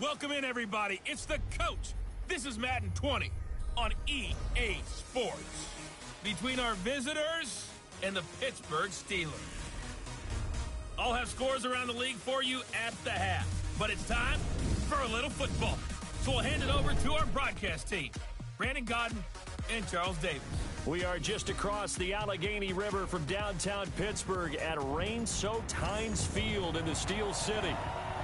Welcome in, everybody. It's the coach. This is Madden 20 on EA Sports. Between our visitors and the Pittsburgh Steelers. I'll have scores around the league for you at the half. But it's time for a little football. So we'll hand it over to our broadcast team, Brandon Godden and Charles Davis. We are just across the Allegheny River from downtown Pittsburgh at rain-soaked Heinz Field in the Steel City.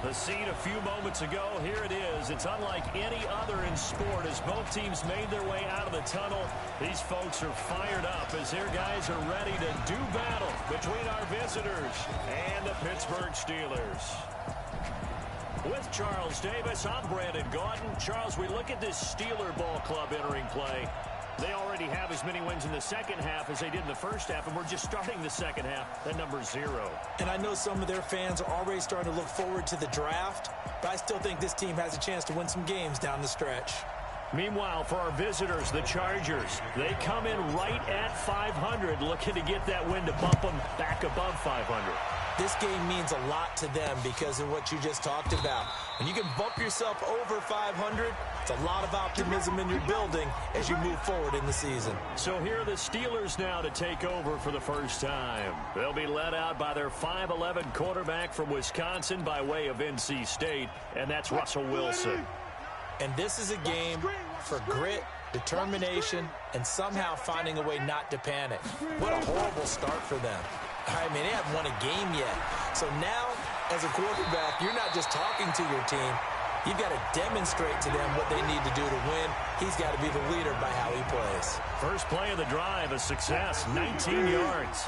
The scene a few moments ago, here it is. It's unlike any other in sport as both teams made their way out of the tunnel. These folks are fired up as their guys are ready to do battle between our visitors and the Pittsburgh Steelers. With Charles Davis, I'm Brandon Godden. Charles, we look at this Steeler ball club entering play. They already have as many wins in the second half as they did in the first half, and we're just starting the second half at number 0. And I know some of their fans are already starting to look forward to the draft, but I still think this team has a chance to win some games down the stretch. Meanwhile, for our visitors, the Chargers, they come in right at 500, looking to get that win to bump them back above 500. This game means a lot to them because of what you just talked about. When you can bump yourself over 500, it's a lot of optimism in your building as you move forward in the season. So here are the Steelers now to take over for the first time. They'll be led out by their 5'11" quarterback from Wisconsin by way of NC State, and that's Russell Wilson. And this is a game for grit, determination, and somehow finding a way not to panic. What a horrible start for them. I mean, they haven't won a game yet. So now, as a quarterback, you're not just talking to your team. You've got to demonstrate to them what they need to do to win. He's got to be the leader by how he plays. First play of the drive, a success, 19 yards.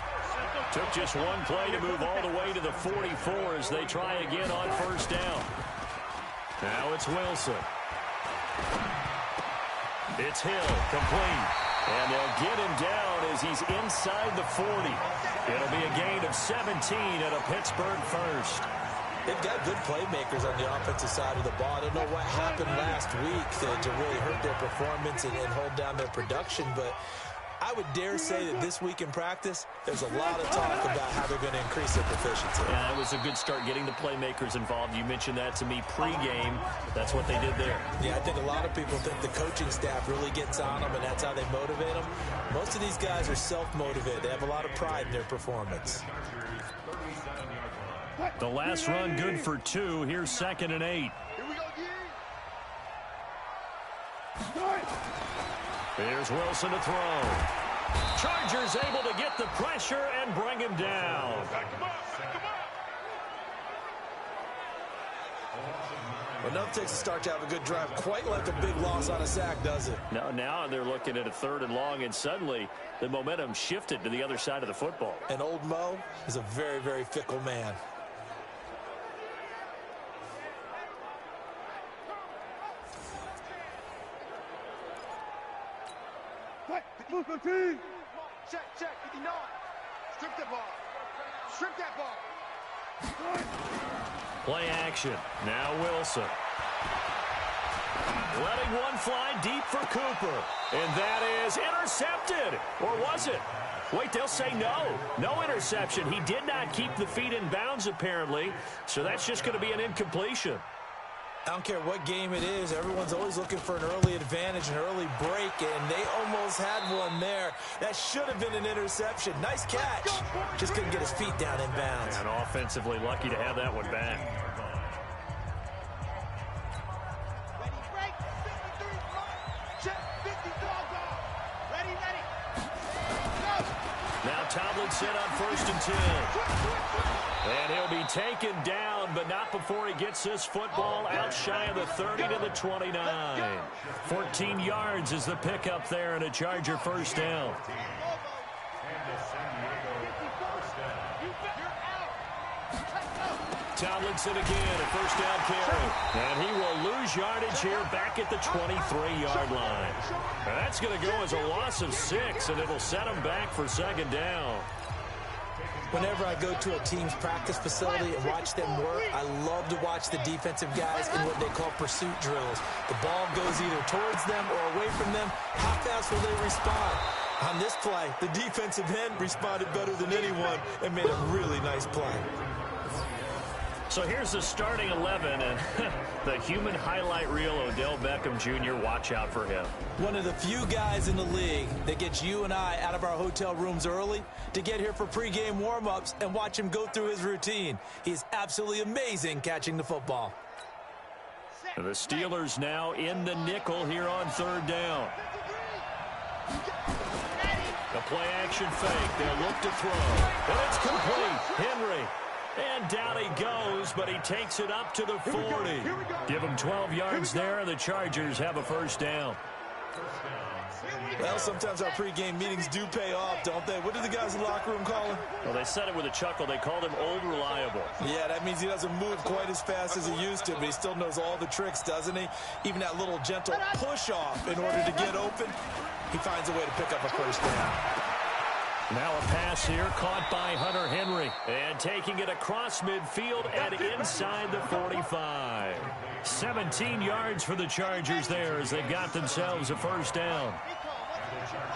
Took just one play to move all the way to the 44 as they try again on first down. Now it's Wilson. It's Hill, complete. And they'll get him down as he's inside the 40. It'll be a gain of 17 at a Pittsburgh first. They've got good playmakers on the offensive side of the ball. I don't know what happened last week to really hurt their performance and hold down their production, but I would dare say that this week in practice, there's a lot of talk about how they're going to increase their proficiency. Yeah, it was a good start getting the playmakers involved. You mentioned that to me pregame. That's what they did there. Yeah, I think a lot of people think the coaching staff really gets on them, and that's how they motivate them. Most of these guys are self-motivated. They have a lot of pride in their performance. The last run good for 2. Here's 2nd and 8. Here's Wilson to throw. Chargers able to get the pressure and bring him down. Enough takes a start to have a good drive. Quite like a big loss on a sack, does it? No, now they're looking at a 3rd and long, and suddenly the momentum shifted to the other side of the football. And old Mo is a very, very fickle man. Move the team. Check, 59. Strip that ball. Strip that ball. Play action. Now Wilson. Letting one fly deep for Cooper. And that is intercepted. Or was it? Wait, they'll say no. No interception. He did not keep the feet in bounds, apparently. So that's just going to be an incompletion. I don't care what game it is. Everyone's always looking for an early advantage, an early break, and they almost had one there. That should have been an interception. Nice catch. Just couldn't get his feet down in bounds. And offensively lucky to have that one back. Ready, break. 53, run. Check, 50, dog. Ready. Go. Now Tomlinson on 1st and 10. And he'll be taken down, but not before he gets this football out shy of the 30 to the 29. 14 yards is the pickup there and a Charger first down. Tomlinson again, a first down carry. And he will lose yardage here back at the 23-yard line. And that's going to go as a loss of 6, and it'll set him back for 2nd down. Whenever I go to a team's practice facility and watch them work, I love to watch the defensive guys in what they call pursuit drills. The ball goes either towards them or away from them. How fast will they respond? On this play, the defensive end responded better than anyone and made a really nice play. So So here's the starting 11, and the human highlight reel, Odell Beckham Jr., watch out for him. One of the few guys in the league that gets you and I out of our hotel rooms early to get here for pregame warm-ups and watch him go through his routine. He's absolutely amazing catching the football. The Steelers now in the nickel here on third down. The play-action fake. They'll look to throw. And it's complete. Henry. And down he goes, but he takes it up to the 40. Give him 12 yards there, and the Chargers have a first down. Well, sometimes our pregame meetings do pay off, don't they? What do the guys in the locker room call him? Well, they said it with a chuckle. They called him Old Reliable. Yeah, that means he doesn't move quite as fast as he used to, but he still knows all the tricks, doesn't he? Even that little gentle push-off in order to get open, he finds a way to pick up a first down. Now a pass here caught by Hunter Henry. And taking it across midfield and inside the 45. 17 yards for the Chargers there as they got themselves a first down.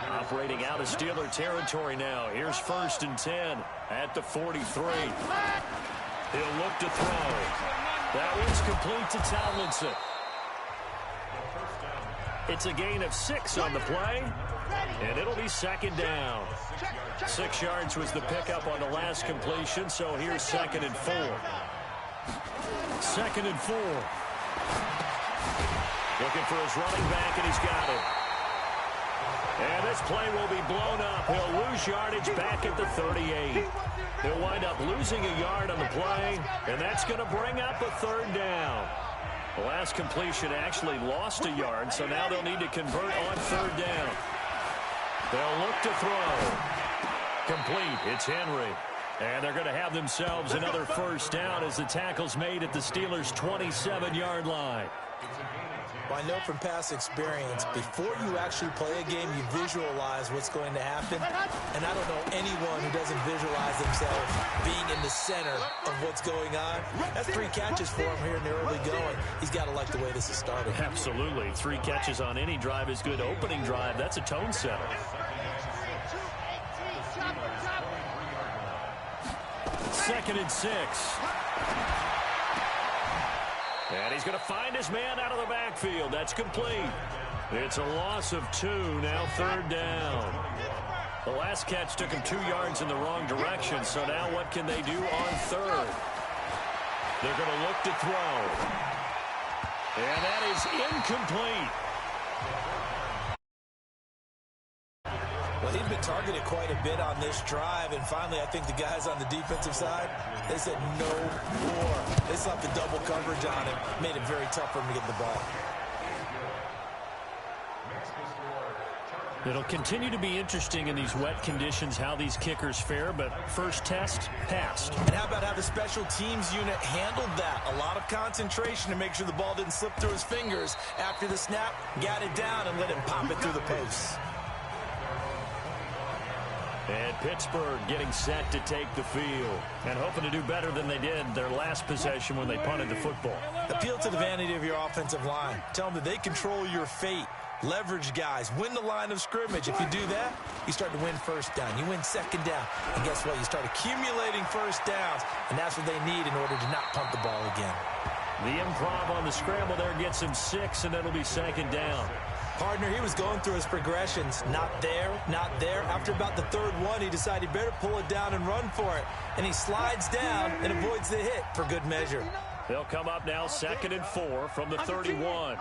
Operating out of Steeler territory now. Here's 1st and 10 at the 43. He'll look to throw. That one's complete to Tomlinson. It's a gain of 6 on the play, and it'll be 2nd down. 6 yards was the pickup on the last completion, so here's 2nd and 4. 2nd and 4. Looking for his running back, and he's got it. And this play will be blown up. He'll lose yardage back at the 38. He'll wind up losing a yard on the play, and that's going to bring up a 3rd down. The last completion actually lost a yard, so now they'll need to convert on 3rd down. They'll look to throw. Complete. It's Henry. And they're going to have themselves another first down as the tackle's made at the Steelers' 27-yard line. Well, I know from past experience, before you actually play a game, you visualize what's going to happen. And I don't know anyone who doesn't visualize themselves being in the center of what's going on. That's 3 catches for him here in the early going. He's got to like the way this is started. Absolutely. 3 catches on any drive is good. Opening drive, that's a tone setter. 2nd and 6. And he's going to find his man out of the backfield. That's complete. It's a loss of 2. Now 3rd down. The last catch took him 2 yards in the wrong direction. So now what can they do on 3rd? They're going to look to throw. And that is incomplete. Well, he'd been targeted quite a bit on this drive, and finally I think the guys on the defensive side, they said no more. They slapped the double coverage on him, made it very tough for him to get the ball. It'll continue to be interesting in these wet conditions how these kickers fare, but first test, passed. And how about how the special teams unit handled that? A lot of concentration to make sure the ball didn't slip through his fingers. After the snap, got it down and let him pop it through the posts. And Pittsburgh getting set to take the field and hoping to do better than they did their last possession when they punted the football. Appeal to the vanity of your offensive line. Tell them that they control your fate. Leverage guys. Win the line of scrimmage. If you do that, you start to win first down. You win 2nd down. And guess what? You start accumulating first downs. And that's what they need in order to not punt the ball again. The improv on the scramble there gets him 6, and it'll be 2nd down. Partner, he was going through his progressions. Not there, not there. After about the 3rd one, he decided he better pull it down and run for it. And he slides down and avoids the hit for good measure. They'll come up now 2nd and 4 from the 31.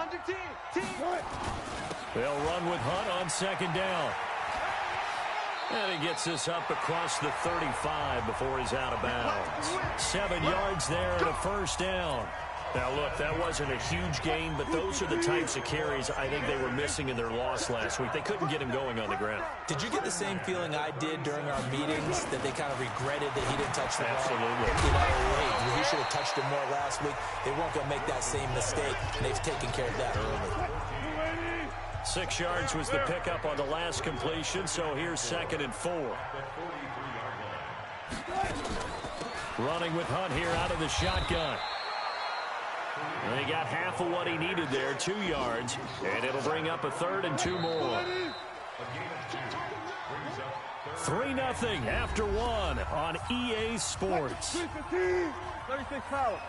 They'll run with Hunt on 2nd down. And he gets this up across the 35 before he's out of bounds. 7 yards there and a first down. Now, look, that wasn't a huge gain, but those are the types of carries I think they were missing in their loss last week. They couldn't get him going on the ground. Did you get the same feeling I did during our meetings, that they kind of regretted that he didn't touch the ball? Absolutely. You know, hey, he should have touched it more last week. They weren't going to make that same mistake, and they've taken care of that early. 6 yards was the pickup on the last completion, so here's 2nd and 4. Running with Hunt here out of the shotgun. And he got half of what he needed there, 2 yards, and it'll bring up a 3rd and 2 more. 3-0 after one on EA Sports. 36 power.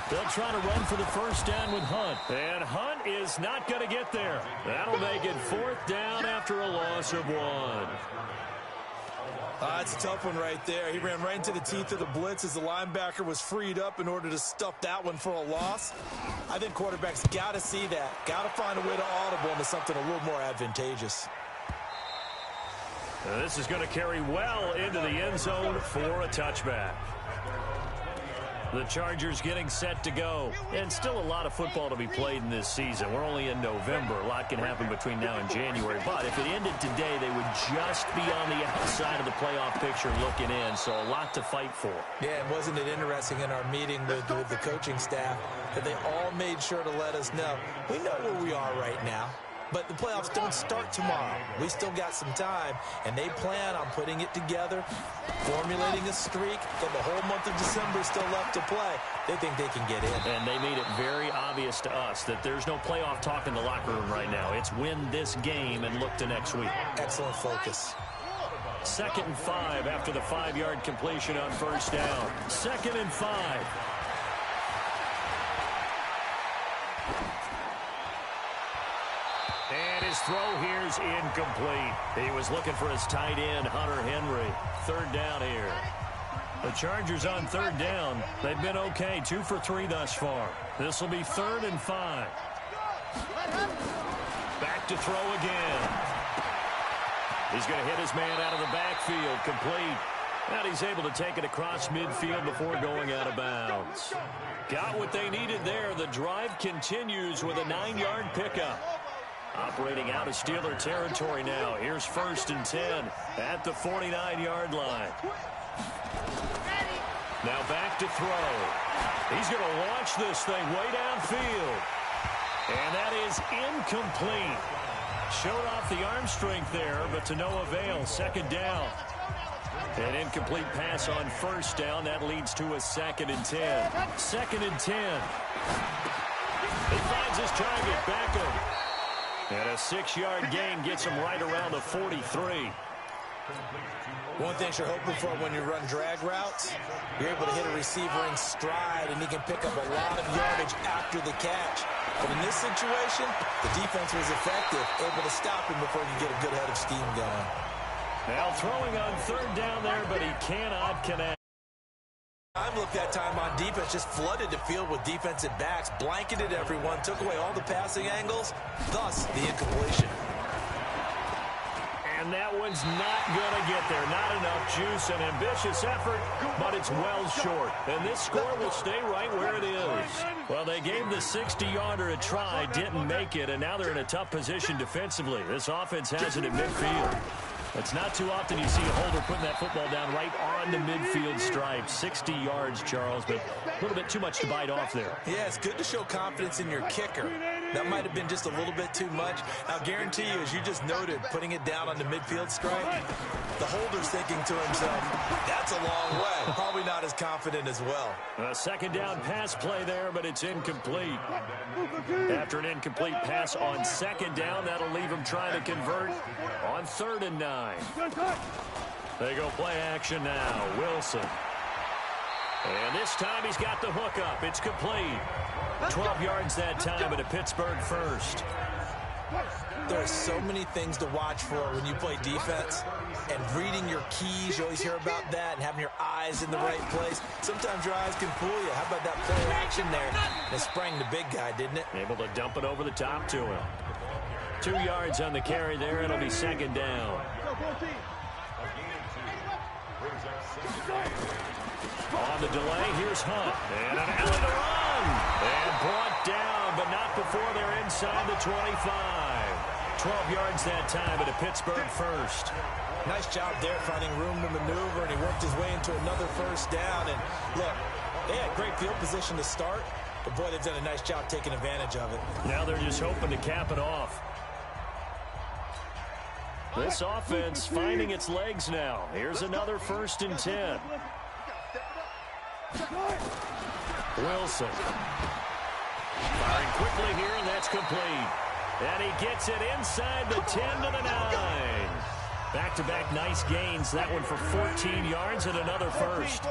They'll try to run for the first down with Hunt. And Hunt is not going to get there. That'll make it 4th down after a loss of 1. It's a tough one right there. He ran right into the teeth of the blitz as the linebacker was freed up in order to stuff that one for a loss. I think quarterbacks got to see that. Got to find a way to audible into something a little more advantageous. This is going to carry well into the end zone for a touchback. The Chargers getting set to go. And still a lot of football to be played in this season. We're only in November. A lot can happen between now and January. But if it ended today, they would just be on the outside of the playoff picture looking in. So a lot to fight for. Yeah, and wasn't it interesting in our meeting with the coaching staff that they all made sure to let us know, we know where we are right now. But the playoffs don't start tomorrow. We still got some time, and they plan on putting it together, formulating a streak. Got the whole month of December still left to play. They think they can get in. And they made it very obvious to us that there's no playoff talk in the locker room right now. It's win this game and look to next week. Excellent focus. 2nd and 5 after the 5-yard completion on first down. 2nd and 5. And his throw here's incomplete. He was looking for his tight end, Hunter Henry. 3rd down here. The Chargers on 3rd down. They've been okay, 2 for 3 thus far. This will be 3rd and 5. Back to throw again. He's going to hit his man out of the backfield, complete. And he's able to take it across midfield before going out of bounds. Got what they needed there. The drive continues with a 9-yard pickup. Operating out of Steeler territory now. Here's 1st and 10 at the 49-yard line. Now back to throw. He's going to launch this thing way downfield. And that is incomplete. Showed off the arm strength there, but to no avail. 2nd down. An incomplete pass on 1st down. That leads to a 2nd and 10. 2nd and 10. He finds his target, Beckham. And a 6-yard gain gets him right around the 43. One thing you're hoping for when you run drag routes, you're able to hit a receiver in stride, and he can pick up a lot of yardage after the catch. But in this situation, the defense was effective, able to stop him before he could get a good head of steam going. Now throwing on 3rd down there, but he cannot connect. I looked that time on defense, just flooded the field with defensive backs, blanketed everyone, took away all the passing angles, thus the incompletion. And that one's not going to get there. Not enough juice, an ambitious effort, but it's well short. And this score will stay right where it is. Well, they gave the 60-yarder a try, didn't make it, and now they're in a tough position defensively. This offense has it at midfield. It's not too often you see a holder putting that football down right on the midfield stripe. 60 yards, Charles, but a little bit too much to bite off there. Yeah, it's good to show confidence in your kicker. That might have been just a little bit too much. I'll guarantee you, as you just noted, putting it down on the midfield stripe, the holder's thinking to himself, that's a long way. Probably not as confident as well. A 2nd down pass play there, but it's incomplete. After an incomplete pass on 2nd down, that'll leave him trying to convert on 3rd and 9. They go play action now. Wilson. And this time he's got the hook up. It's complete. 12 yards that time, but a Pittsburgh first. There are so many things to watch for when you play defense. And reading your keys, you always hear about that, and having your eyes in the right place. Sometimes your eyes can fool you. How about that play action there? And it sprang the big guy, didn't it? Able to dump it over the top to him. 2 yards on the carry there. It'll be 2nd down. On the delay, here's Hunt. And an alley to run. And brought down, but not before they're inside the 25. 12 yards that time, but a Pittsburgh first. Nice job there finding room to maneuver, and he worked his way into another 1st down. And look, they had great field position to start, but boy, they've done a nice job taking advantage of it. Now they're just hoping to cap it off. This offense finding its legs now. Here's another 1st and 10. Wilson. Firing quickly here, and that's complete. And he gets it inside the 10 to the 9. Back-to-back nice gains. That one for 14 yards and another first.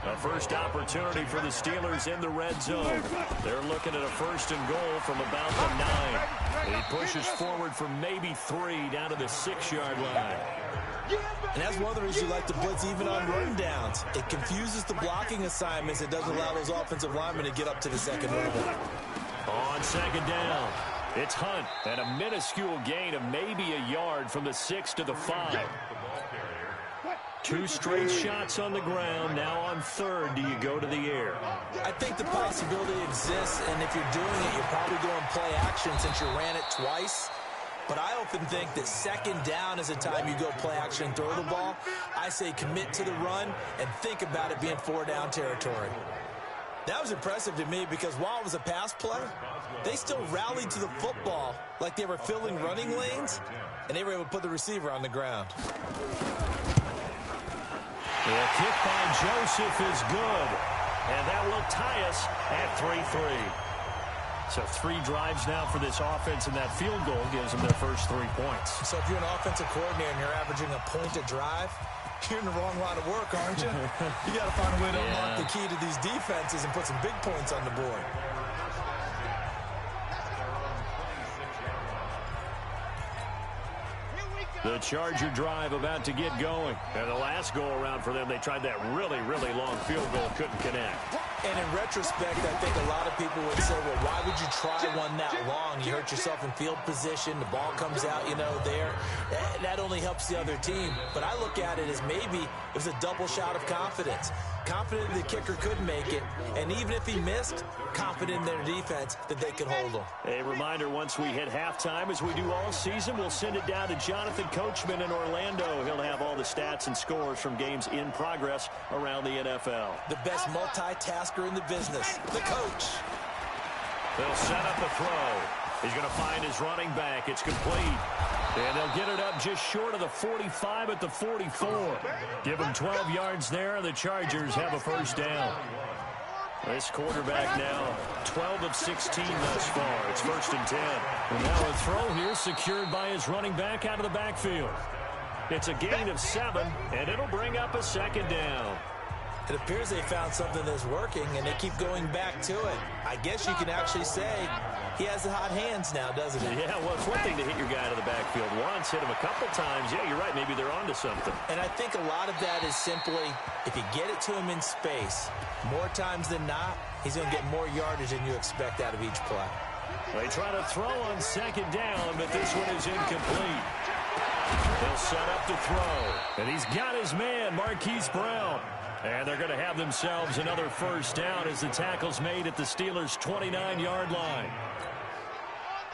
A first opportunity for the Steelers in the red zone. They're looking at a first and goal from about the 9. He pushes forward for maybe 3 down to the 6-yard line. And that's one of the reasons you like to blitz even on run downs. It confuses the blocking assignments. It doesn't allow those offensive linemen to get up to the second level. On second down, it's Hunt at a minuscule gain of maybe a yard from the 6 to the 5. 2 straight shots on the ground. Now on third, do you go to the air? I think the possibility exists, and if you're doing it, you're probably going play action since you ran it twice. But I often think that second down is a time you go play action and throw the ball. I say commit to the run and think about it being 4-down territory. That was impressive to me because while it was a pass play, they still rallied to the football like they were filling running lanes, and they were able to put the receiver on the ground. The kick by Joseph is good, and that will tie us at 3-3. So 3 drives now for this offense, and that field goal gives them their first 3 points. So if you're an offensive coordinator and you're averaging a point a drive, you're in the wrong line of work, aren't you? You got to find a way to unlock the key to these defenses and put some big points on the board. The Charger drive about to get going. And the last go-around for them, they tried that really, really long field goal, couldn't connect. And in retrospect, I think a lot of people would say, well, why would you try one that long? You hurt yourself in field position. The ball comes out, there. That only helps the other team. But I look at it as maybe it was a double shot of confidence. Confident the kicker could make it. And even if he missed, confident in their defense that they could hold him. A reminder, once we hit halftime, as we do all season, we'll send it down to Jonathan Coachman in Orlando. He'll have all the stats and scores from games in progress around the NFL. The best multitasker in the business, the coach. They'll set up the throw. He's going to find his running back. It's complete. And they'll get it up just short of the 45 at the 44. Give them 12 yards there, and the Chargers have a first down. This quarterback now 12 of 16 thus far. It's 1st and 10. And now a throw here secured by his running back out of the backfield. It's a gain of 7, and it'll bring up a second down. It appears they found something that's working, and they keep going back to it. I guess you can actually say he has the hot hands now, doesn't he? Yeah, well, it's one thing to hit your guy out of the backfield once, hit him a couple times. Yeah, you're right. Maybe they're onto something. And I think a lot of that is simply if you get it to him in space, more times than not, he's going to get more yardage than you expect out of each play. They try to throw on second down, but this one is incomplete. They'll set up to throw. And he's got his man, Marquise Brown. And they're going to have themselves another first down as the tackle's made at the Steelers' 29-yard line.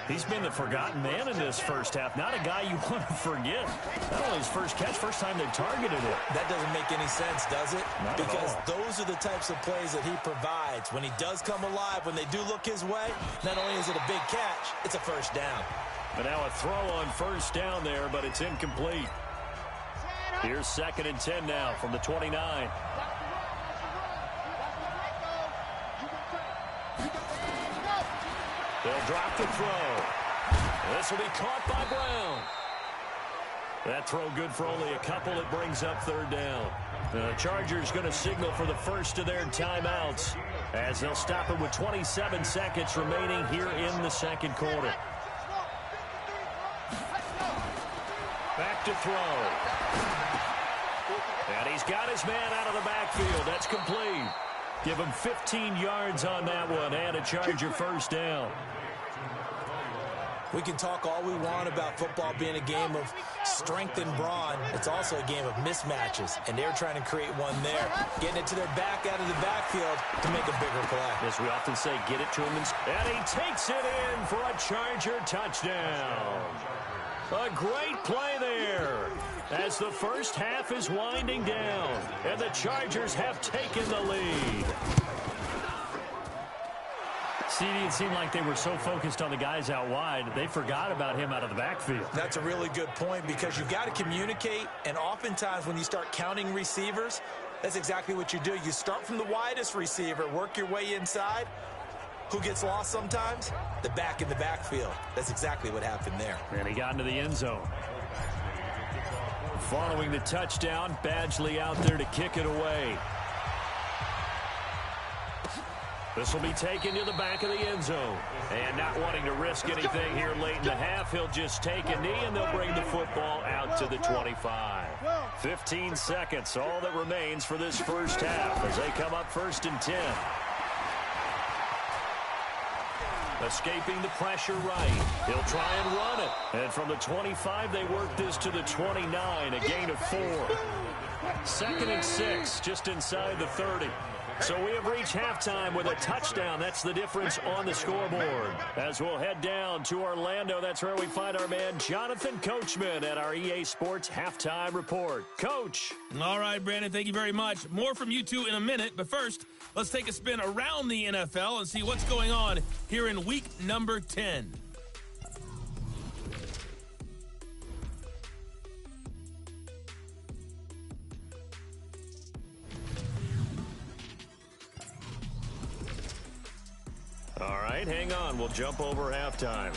He's been the forgotten man in this first half. Not a guy you want to forget. Not only his first catch, first time they targeted it. That doesn't make any sense, does it? Not because those are the types of plays that he provides. When he does come alive, when they do look his way, not only is it a big catch, it's a first down. But now a throw on first down there, but it's incomplete. Here's 2nd and 10 now from the 29. They'll drop the throw. This will be caught by Brown. That throw good for only a couple. It brings up 3rd down. The Chargers going to signal for the first of their timeouts as they'll stop it with 27 seconds remaining here in the second quarter. Back to throw. And he's got his man out of the backfield. That's complete. Give him 15 yards on that one and a Charger first down. We can talk all we want about football being a game of strength and brawn. It's also a game of mismatches, and they're trying to create one there. Getting it to their back out of the backfield to make a bigger play. As we often say, get it to him. And he takes it in for a Charger touchdown. A great play there as the first half is winding down, and the Chargers have taken the lead. It seemed like they were so focused on the guys out wide, they forgot about him out of the backfield. That's a really good point because you've got to communicate, and oftentimes when you start counting receivers, that's exactly what you do. You start from the widest receiver, work your way inside, Who gets lost sometimes? The back in the backfield. That's exactly what happened there. And he got into the end zone. Following the touchdown, Badgley out there to kick it away. This will be taken to the back of the end zone. And not wanting to risk anything here late in the half, he'll just take a knee and they'll bring the football out to the 25. 15 seconds, all that remains for this first half as they come up 1st and 10. Escaping the pressure right. He'll try and run it. And from the 25, they work this to the 29, a gain of 4. 2nd and 6, just inside the 30. So we have reached halftime with a touchdown. That's the difference on the scoreboard. As we'll head down to Orlando, that's where we find our man Jonathan Coachman at our EA Sports Halftime Report. Coach. All right, Brandon, thank you very much. More from you two in a minute, but first, let's take a spin around the NFL and see what's going on here in week number 10. All right, hang on. We'll jump over halftime.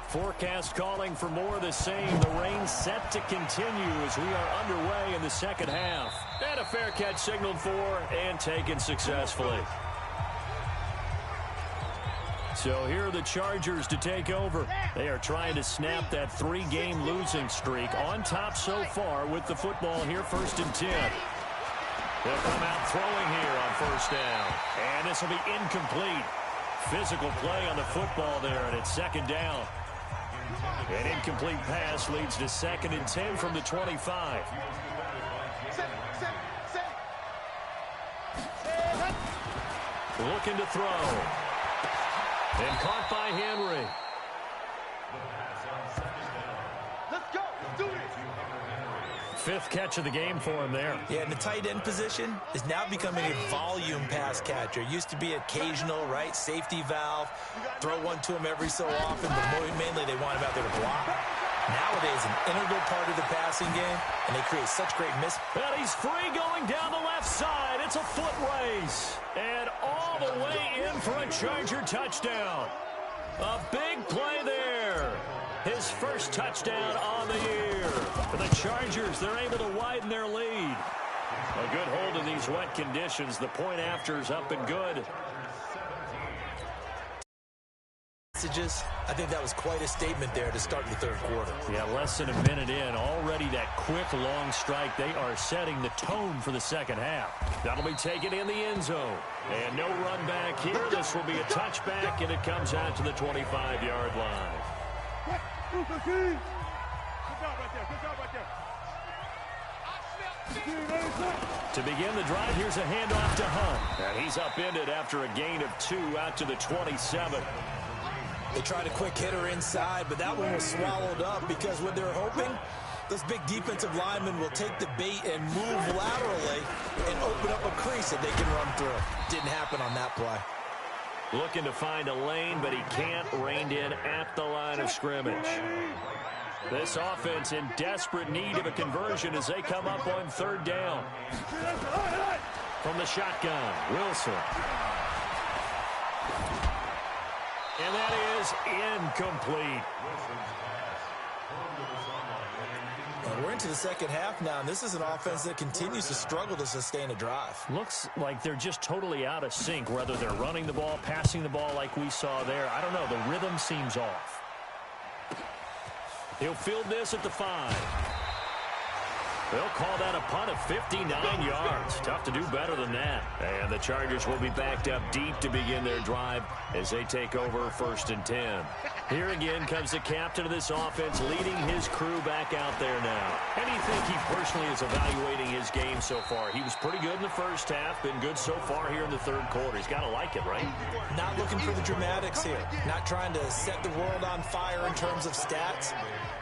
Forecast calling for more of the same. The rain set to continue as we are underway in the second half. And a fair catch signaled for and taken successfully. So here are the Chargers to take over. They are trying to snap that 3-game losing streak on top so far with the football here 1st and 10. They'll come out throwing here on 1st down. And this will be incomplete. Physical play on the football there, and it's 2nd down. An incomplete pass leads to 2nd and 10 from the 25. Looking to throw. And caught by Henry. Let's go. Do it. 5th catch of the game for him there. Yeah, and the tight end position is now becoming a volume pass catcher. Used to be occasional, right? Safety valve. Throw one to him every so often, but mainly they want him out there to block. Nowadays, an integral part of the passing game, and they create such great And he's free going down the left side. It's a foot race. And all the way in for a Charger touchdown. A big play there. His first touchdown on the year. For the Chargers, they're able to widen their lead. A good hold in these wet conditions. The point after is up and good. I think that was quite a statement there to start the 3rd quarter. Yeah, less than a minute in. Already that quick, long strike. They are setting the tone for the second half. That'll be taken in the end zone. And no run back here. This will be a touchback, and it comes out to the 25-yard line. Good job right there. To begin the drive, here's a handoff to Hunt. And he's upended after a gain of 2 out to the 27. They tried a quick hitter inside, but that one was swallowed up because what they're hoping, those big defensive linemen will take the bait and move laterally and open up a crease that they can run through. Didn't happen on that play. Looking to find a lane, but he can't. Reined in at the line of scrimmage. This offense in desperate need of a conversion as they come up on 3rd down. From the shotgun, Wilson. And that is incomplete. And we're into the second half now, and this is an offense that continues to struggle to sustain a drive. Looks like they're just totally out of sync, whether they're running the ball, passing the ball like we saw there. I don't know. The rhythm seems off. He'll field this at the 5. They'll call that a punt of 59 yards. Tough to do better than that. And the Chargers will be backed up deep to begin their drive as they take over 1st and 10. Here again comes the captain of this offense leading his crew back out there now. How do you think he personally is evaluating his game so far? He was pretty good in the first half, been good so far here in the 3rd quarter. He's got to like it, right? Not looking for the dramatics here. Not trying to set the world on fire in terms of stats.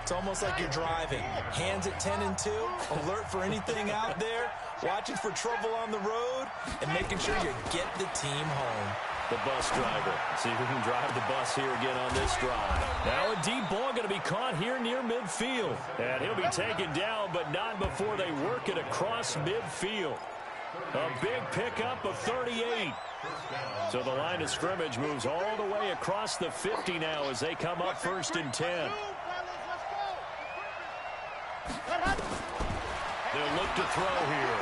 It's almost like you're driving. Hands at 10 and 2, alert for anything out there, watching for trouble on the road, and making sure you get the team home. The bus driver. See if we can drive the bus here again on this drive. Now a deep ball going to be caught here near midfield. And he'll be taken down, but not before they work it across midfield. A big pickup of 38. So the line of scrimmage moves all the way across the 50 now as they come up 1st and 10. They'll look to throw here.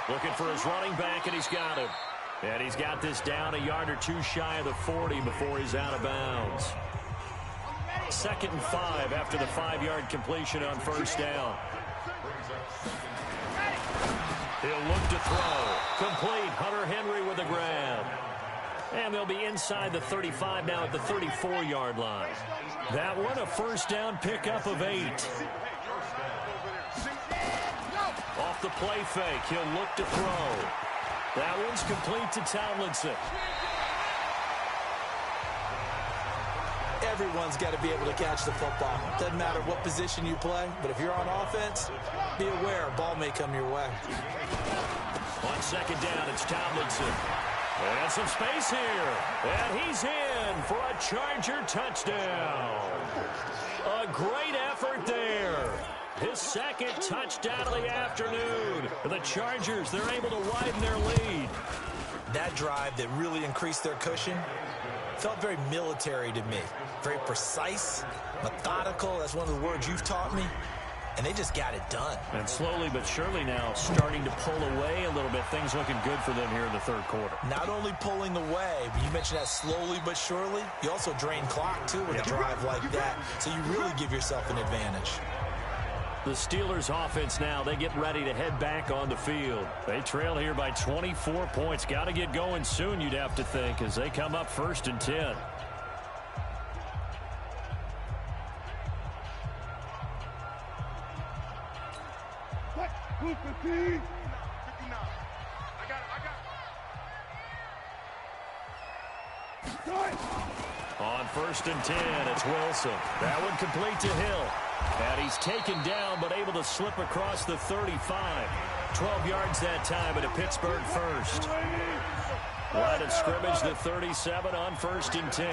Looking for his running back, and he's got him. And he's got this down a yard or two shy of the 40 before he's out of bounds. 2nd and 5 after the 5-yard completion on 1st down. He'll look to throw. Complete. Hunter Henry with the grab. And they'll be inside the 35 now at the 34-yard line. That one, a 1st down pickup of 8. Off the play fake, he'll look to throw. That one's complete to Tomlinson. Everyone's got to be able to catch the football. Doesn't matter what position you play, but if you're on offense, be aware a ball may come your way. On 2nd down, it's Tomlinson. And some space here. And he's in for a Charger touchdown. A great effort there. His 2nd touchdown of the afternoon. The Chargers, they're able to widen their lead. That drive that really increased their cushion felt very military to me. Very precise, methodical. That's one of the words you've taught me. And they just got it done. And slowly but surely now starting to pull away a little bit. Things looking good for them here in the 3rd quarter. Not only pulling away, but you mentioned that slowly but surely. You also drain clock, too, with a drive like that. So you really give yourself an advantage. The Steelers offense now, they get ready to head back on the field. They trail here by 24 points. Got to get going soon, you'd have to think, as they come up 1st and 10. On 1st and 10, it's Wilson. That one complete to Hill. And he's taken down, but able to slip across the 35. 12 yards that time, and a Pittsburgh 1st. Line of scrimmage, the 37 on 1st and 10.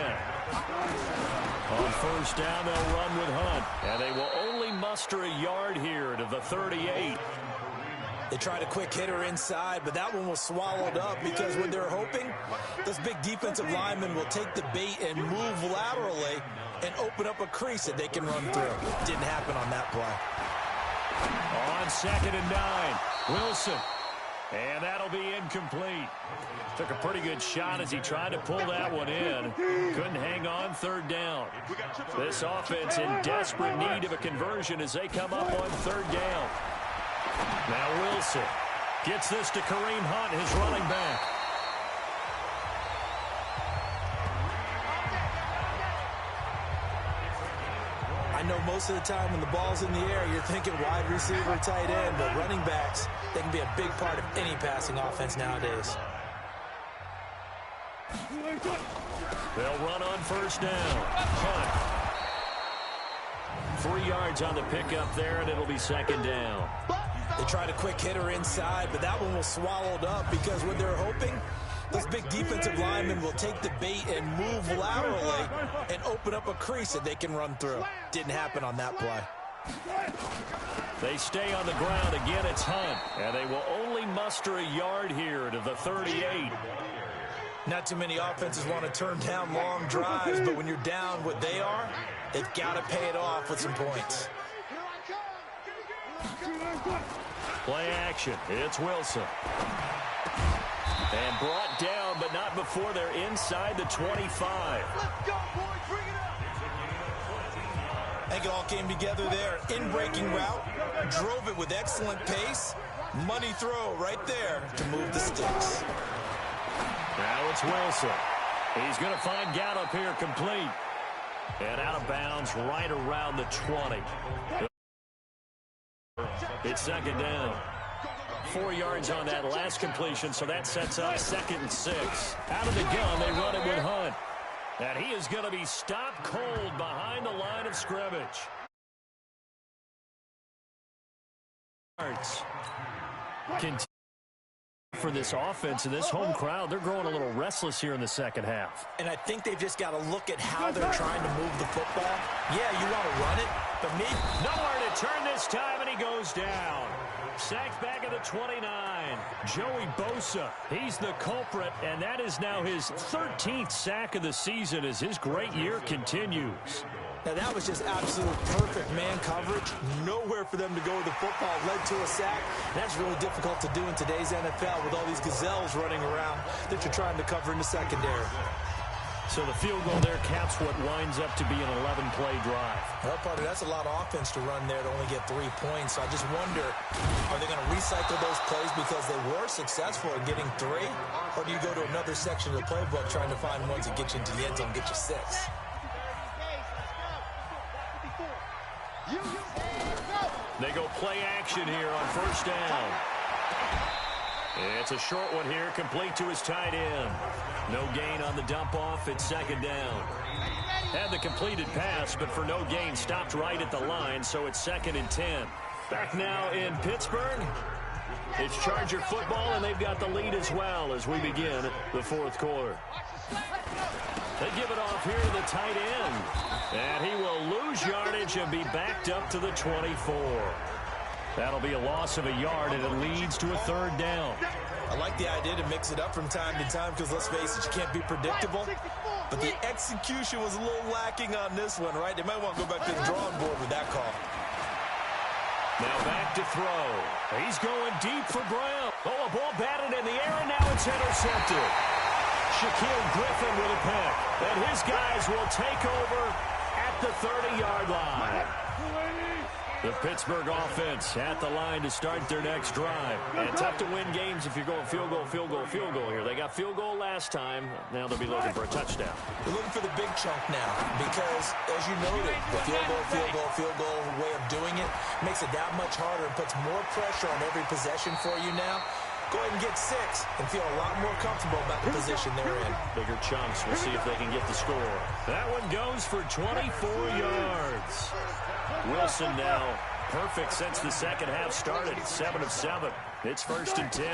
On 1st down, they'll run with Hunt. And they will only muster a yard here to the 38. They tried a quick hitter inside, but that one was swallowed up because when they're hoping, those big defensive linemen will take the bait and move laterally and open up a crease that they can run through. Didn't happen on that play. On 2nd and 9, Wilson. And that'll be incomplete. Took a pretty good shot as he tried to pull that one in. Couldn't hang on 3rd down. This offense in desperate need of a conversion as they come up on 3rd down. Now Wilson gets this to Kareem Hunt, his running back. I know most of the time when the ball's in the air, you're thinking wide receiver, tight end, but running backs, they can be a big part of any passing offense nowadays. They'll run on 1st down. Hunt. 3 yards on the pickup there, and it'll be 2nd down. They tried a quick hitter inside, but that one was swallowed up because when they're hoping, those big defensive linemen will take the bait and move laterally and open up a crease that they can run through. Didn't happen on that play. They stay on the ground. Again, it's Hunt. And they will only muster a yard here to the 38. Not too many offenses want to turn down long drives, but when you're down what they are, they've got to pay it off with some points. Play action. It's Wilson. And brought down, but not before they're inside the 25. Let's go, boys. Bring it up. I think it all came together there. In-breaking route. Drove it with excellent pace. Money throw right there to move the sticks. Now it's Wilson. He's going to find Gallup here complete. And out of bounds right around the 20. It's 2nd down. 4 yards on that last completion, so that sets up 2nd and 6. Out of the gun, they run it with Hunt. And he is going to be stopped cold behind the line of scrimmage. Continue for this offense and this home crowd. They're growing a little restless here in the 2nd half. And I think they've just got to look at how they're trying to move the football. Yeah, you want to run it, but me, nowhere to turn this time, and he goes down. Sacked back at the 29. Joey Bosa, he's the culprit, and that is now his 13th sack of the season as his great year continues. Now, that was just absolute perfect man coverage. Nowhere for them to go with the football. Led to a sack. That's really difficult to do in today's NFL with all these gazelles running around that you're trying to cover in the secondary. So the field goal there caps what winds up to be an 11-play drive. Well, partner, that's a lot of offense to run there to only get 3 points. So I just wonder, are they going to recycle those plays because they were successful in getting 3? Or do you go to another section of the playbook trying to find ones that get you into the end zone and get you 6? They go play action here on first down. It's a short one here, complete to his tight end. No gain on the dump off. It's second down. Had the completed pass, but for no gain, stopped right at the line, so it's 2nd and 10. Back now in Pittsburgh. It's Charger football, and they've got the lead as well as we begin the 4th quarter. They give it off here to the tight end. And he will lose yardage and be backed up to the 24. That'll be a loss of a yard, and it leads to a 3rd down. I like the idea to mix it up from time to time because, let's face it, you can't be predictable. But the execution was a little lacking on this one, right? They might want to go back to the drawing board with that call. Now back to throw. He's going deep for Brown. Oh, a ball batted in the air, and now it's intercepted. Shaquille Griffin with a pick. And his guys will take over at the 30-yard line. The Pittsburgh offense at the line to start their next drive. And tough to win games if you're going field goal, field goal, field goal here. They got field goal last time. Now they'll be looking for a touchdown. They're looking for the big chunk now because, as you noted, the field goal way of doing it makes it that much harder and puts more pressure on every possession for you now. Go ahead and get 6 and feel a lot more comfortable about the position they're in. Bigger chunks. We'll see if they can get the score. That one goes for 24 yards. Wilson now perfect since the second half started. 7 of 7. It's 1st and 10.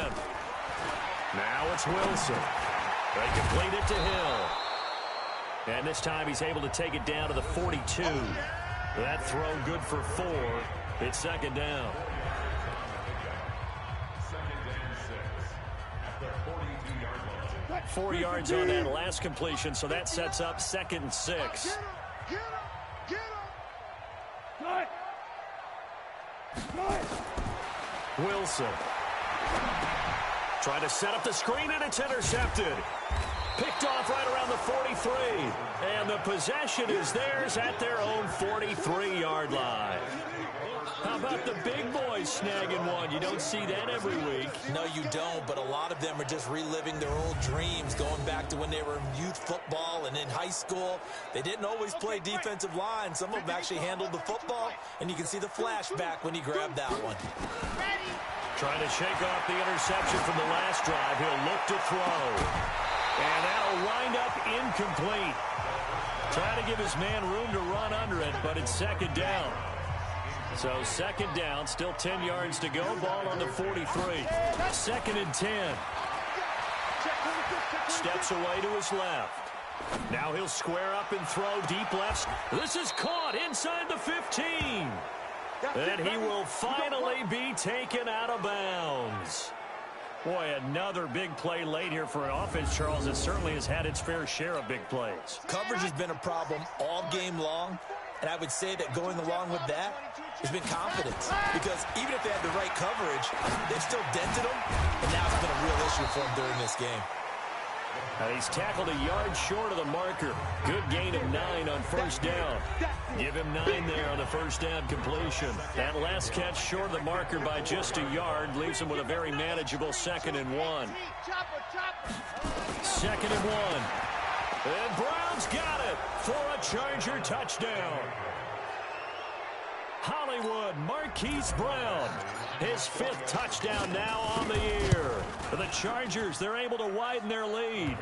Now it's Wilson. They complete it to Hill. And this time he's able to take it down to the 42. That throw good for 4. It's 2nd down. Four yards on that last completion, so that sets up 2nd and 6. Wilson trying to set up the screen, and it's intercepted. Picked off right around the 43. And the possession is theirs at their own 43-yard line. How about the big boys snagging one? You don't see that every week. No, you don't, but a lot of them are just reliving their old dreams, going back to when they were in youth football and in high school. They didn't always play defensive line. Some of them actually handled the football, and you can see the flashback when he grabbed that one. Trying to shake off the interception from the last drive. He'll look to throw. And that'll wind up incomplete. Trying to give his man room to run under it, but it's 2nd down. So 2nd down, still 10 yards to go. Ball on the 43. 2nd and 10. Steps away to his left. Now he'll square up and throw deep left. This is caught inside the 15. And he will finally be taken out of bounds. Boy, another big play late here for an offense, Charles. It certainly has had its fair share of big plays. Coverage has been a problem all game long. And I would say that going along with that has been confidence. Because even if they had the right coverage, they've still dented them. And now it's been a real issue for them during this game. And he's tackled a yard short of the marker. Good gain of 9 on first down. Give him 9 there on the first down completion. That last catch short of the marker by just a yard leaves him with a very manageable 2nd and 1. 2nd and 1. And Brown's got it for a Charger touchdown. Hollywood Marquise Brown, his 5th touchdown now on the year. For the Chargers, they're able to widen their lead.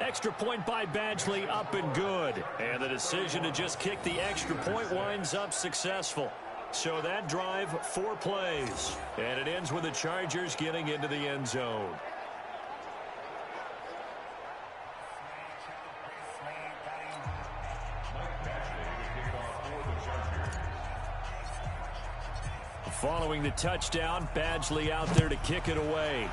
Extra point by Badgley, up and good. And the decision to just kick the extra point winds up successful. So that drive, 4 plays. And it ends with the Chargers getting into the end zone. Following the touchdown, Badgley out there to kick it away.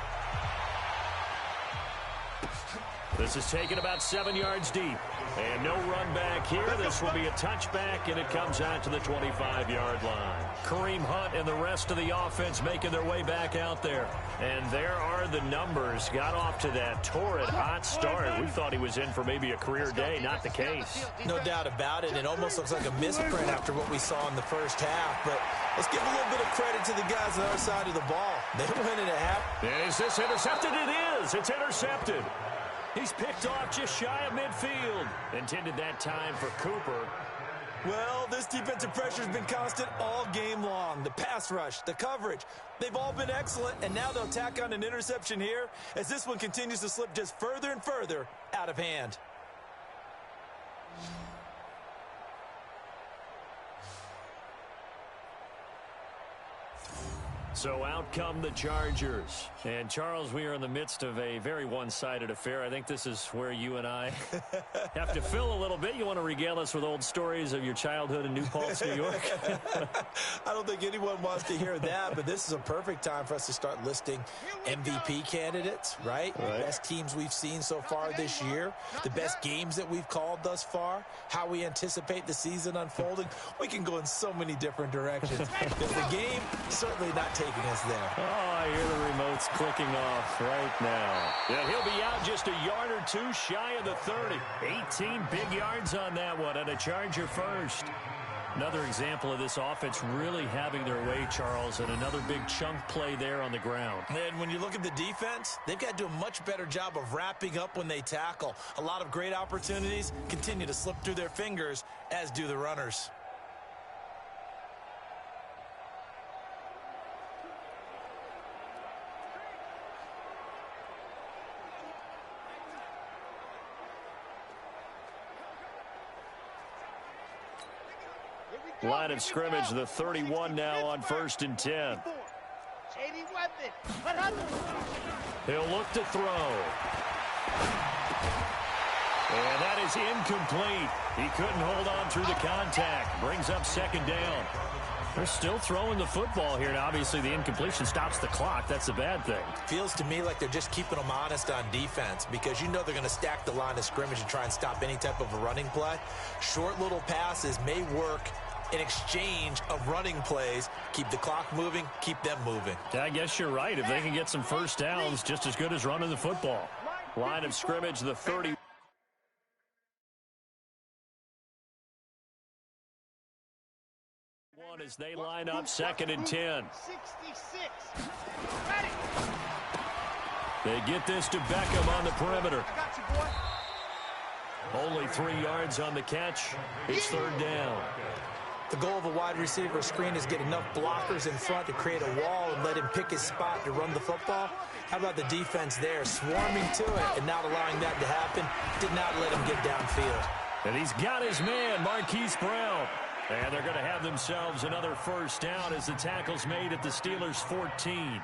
This is taken about 7 yards deep. And no run back here. This will be a touchback, and it comes out to the 25-yard line. Kareem Hunt and the rest of the offense making their way back out there. And there are the numbers. Got off to that torrid hot start. We thought he was in for maybe a career day. Not the case. No doubt about it. It almost looks like a misprint after what we saw in the first half. But let's give a little bit of credit to the guys on the other side of the ball. They win it at half. Is this intercepted? It is. It's intercepted. He's picked off just shy of midfield. Intended that time for Cooper. Well, this defensive pressure has been constant all game long. The pass rush, the coverage, they've all been excellent, and now they'll tack on an interception here as this one continues to slip just further and further out of hand. So out come the Chargers. And, Charles, we are in the midst of a very one-sided affair. I think this is where you and I have to fill a little bit. You want to regale us with old stories of your childhood in New Paltz, New York? I don't think anyone wants to hear that, but this is a perfect time for us to start listing MVP candidates, right? The best teams we've seen so far this year, the best games that we've called thus far, how we anticipate the season unfolding. We can go in so many different directions. Because the game certainly not taking us there. Oh, I hear the remotes clicking off right now. Yeah, he'll be out just a yard or two shy of the 30. 18 big yards on that one, and a Charger first. Another example of this offense really having their way, Charles, and another big chunk play there on the ground. And when you look at the defense, they've got to do a much better job of wrapping up when they tackle. A lot of great opportunities continue to slip through their fingers, as do the runners. Line of scrimmage, the 31 now on 1st and 10. He'll look to throw. And that is incomplete. He couldn't hold on through the contact. Brings up 2nd down. They're still throwing the football here. Now, obviously, the incompletion stops the clock. That's a bad thing. Feels to me like they're just keeping them honest on defense because you know they're going to stack the line of scrimmage and try and stop any type of a running play. Short little passes may work in exchange of running plays. Keep the clock moving, keep them moving. I guess you're right. If they can get some first downs, just as good as running the football. Line of scrimmage, the 30. As they line up 2nd and 10. 66. They get this to Beckham on the perimeter. I got you, boy. Only 3 yards on the catch. It's 3rd down. The goal of a wide receiver screen is get enough blockers in front to create a wall and let him pick his spot to run the football. How about the defense there, swarming to it and not allowing that to happen? Did not let him get downfield. And he's got his man, Marquise Brown. And they're going to have themselves another 1st down as the tackle's made at the Steelers' 14.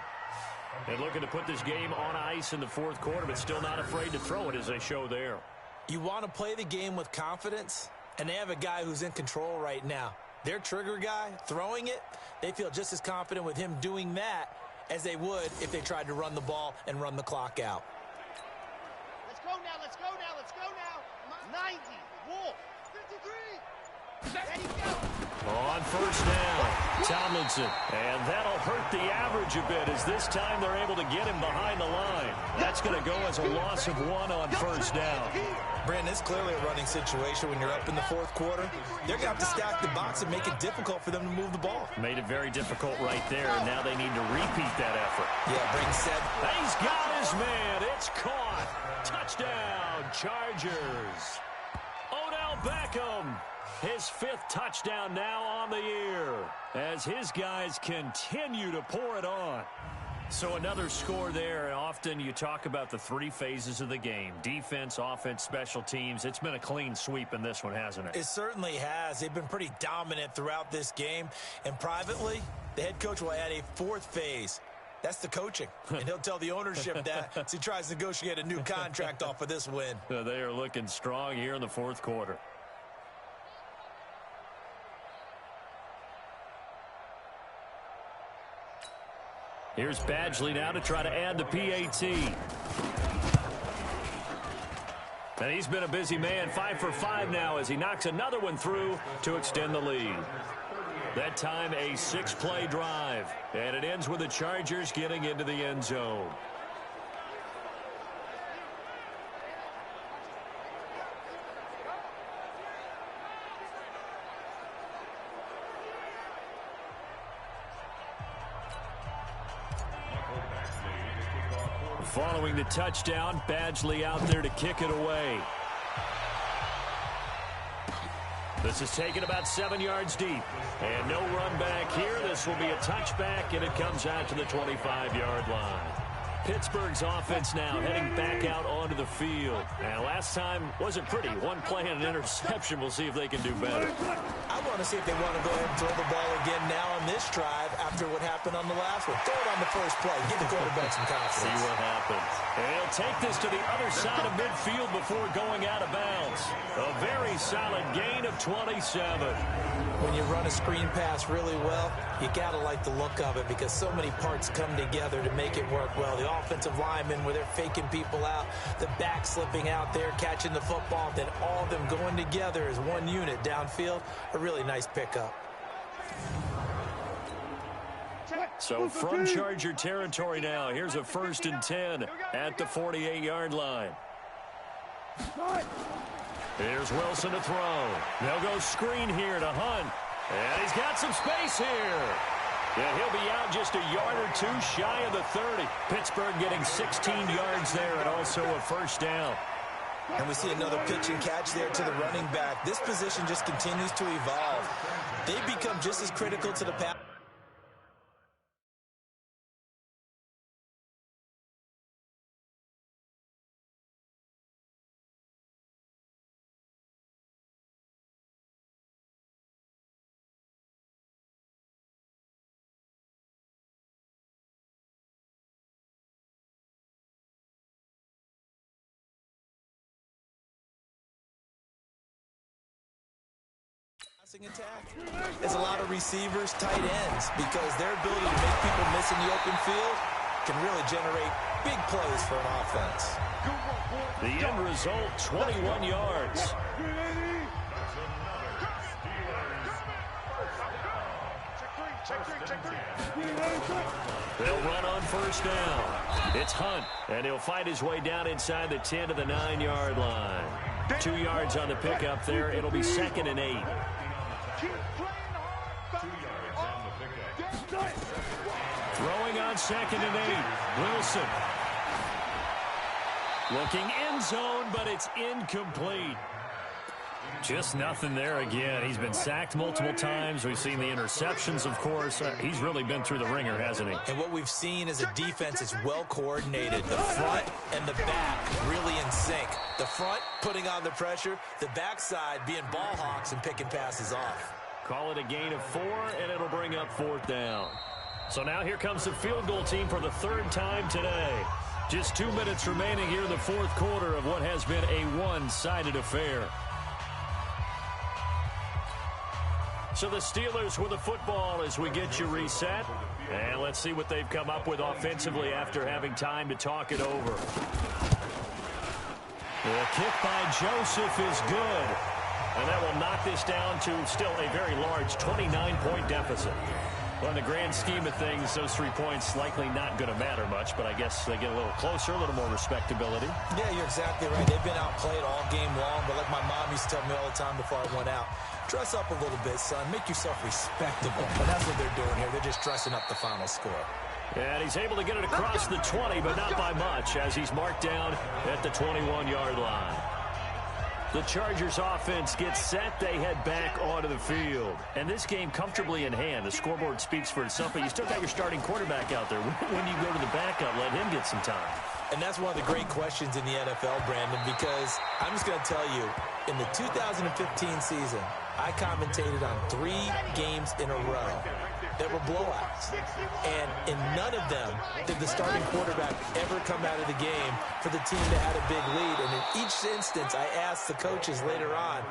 And looking to put this game on ice in the 4th quarter, but still not afraid to throw it as they show there. You want to play the game with confidence, and they have a guy who's in control right now. Their trigger guy, throwing it, they feel just as confident with him doing that as they would if they tried to run the ball and run the clock out. Let's go now, let's go now, let's go now. 90, Wolf, 53. Ready, go. On 1st down, Tomlinson. And that'll hurt the average a bit as this time they're able to get him behind the line. That's going to go as a loss of 1 on 1st down. Brandon, it's clearly a running situation when you're up in the 4th quarter. They're going to have to stack the box and make it difficult for them to move the ball. Made it very difficult right there. Now they need to repeat that effort. Yeah, Brink said. He's got his man. It's caught. Touchdown, Chargers. Odell Beckham. His 5th touchdown now on the year as his guys continue to pour it on. So another score there, and often you talk about the 3 phases of the game. Defense, offense, special teams. It's been a clean sweep in this one, hasn't it? It certainly has. They've been pretty dominant throughout this game. And privately, the head coach will add a 4th phase. That's the coaching. And he'll tell the ownership that as he tries to negotiate a new contract off of this win. They are looking strong here in the 4th quarter. Here's Badgley now to try to add the PAT. And he's been a busy man, 5 for 5 now as he knocks another one through to extend the lead. That time a 6-play drive. And it ends with the Chargers getting into the end zone. Following the touchdown, Badgley out there to kick it away. This is taken about 7 yards deep. And no run back here. This will be a touchback, and it comes out to the 25-yard line. Pittsburgh's offense now heading back out onto the field. And last time wasn't pretty. One play and an interception. We'll see if they can do better. I want to see if they want to go ahead and throw the ball again now on this drive after what happened on the last one. Throw it on the first play. Give the quarterback some confidence. See what happens. And he'll take this to the other side of midfield before going out of bounds. A very solid gain of 27. When you run a screen pass really well, you got to like the look of it because so many parts come together to make it work well. The offensive linemen where they're faking people out, the back slipping out there, catching the football, then all of them going together as one unit downfield. A really nice pickup. So from Charger territory now, here's a 1st and 10 at the 48-yard line. Here's Wilson to throw. They'll go screen here to Hunt. And he's got some space here. And he'll be out just a yard or two shy of the 30. Pittsburgh getting 16 yards there and also a 1st down. And we see another pitch and catch there to the running back. This position just continues to evolve. They become just as critical to the pass. Attack. There's a lot of receivers, tight ends, because their ability to make people miss in the open field can really generate big plays for an offense. The end result, 21 yards. They'll run on 1st down. It's Hunt, and he'll fight his way down inside the 10 to the 9-yard line. 2 yards on the pickup there. It'll be 2nd and 8. Throwing on 2nd and 8. Wilson. Looking end zone, but it's incomplete. Just nothing there again. He's been sacked multiple times. We've seen the interceptions, of course. He's really been through the ringer, hasn't he? And what we've seen is a defense that's well coordinated. The front and the back really in sync. The front putting on the pressure. The backside being ball hawks and picking passes off. Call it a gain of 4, and it'll bring up 4th down. So now here comes the field goal team for the 3rd time today. Just 2 minutes remaining here in the 4th quarter of what has been a one-sided affair. So the Steelers with the football as we get you reset. And let's see what they've come up with offensively after having time to talk it over. The kick by Joseph is good. And that will knock this down to still a very large 29-point deficit. Well, in the grand scheme of things, those 3 points likely not going to matter much, but I guess they get a little closer, a little more respectability. Yeah, you're exactly right. They've been outplayed all game long, but like my mom used to tell me all the time before I went out, dress up a little bit, son. Make yourself respectable. And that's what they're doing here. They're just dressing up the final score. And he's able to get it across the 20, but not by much, as he's marked down at the 21-yard line. The Chargers offense gets set. They head back onto the field. And this game comfortably in hand. The scoreboard speaks for itself, but you still got your starting quarterback out there. When you go to the backup, let him get some time. And that's one of the great questions in the NFL, Brandon, because I'm just going to tell you, in the 2015 season, I commentated on 3 games in a row that were blowouts. And in none of them did the starting quarterback ever come out of the game for the team that had a big lead. And in each instance, I asked the coaches later on,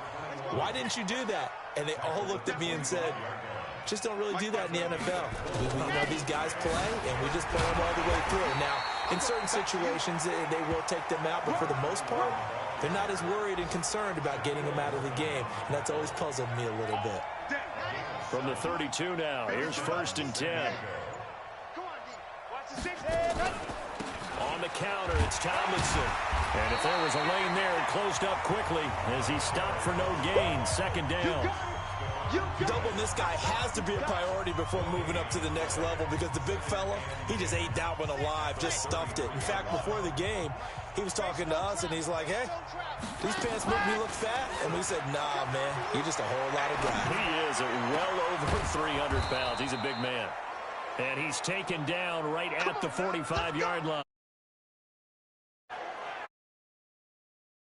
why didn't you do that? And they all looked at me and said, just don't really do that in the NFL. You know, these guys play, and we just play them all the way through. Now, in certain situations, they will take them out, but for the most part, they're not as worried and concerned about getting them out of the game, and that's always puzzled me a little bit. From the 32 now, here's 1st and 10. On the counter, it's Tomlinson. And if there was a lane there, it closed up quickly as he stopped for no gain. 2nd down. Doubling this guy has to be a priority before moving up to the next level, because the big fella, he just ate that one alive, just stuffed it. In fact, before the game, he was talking to us, and he's like, hey, these pants make me look fat. And we said, nah, man, you're just a whole lot of guy. He is well over 300 pounds. He's a big man. And he's taken down right at the 45-yard line.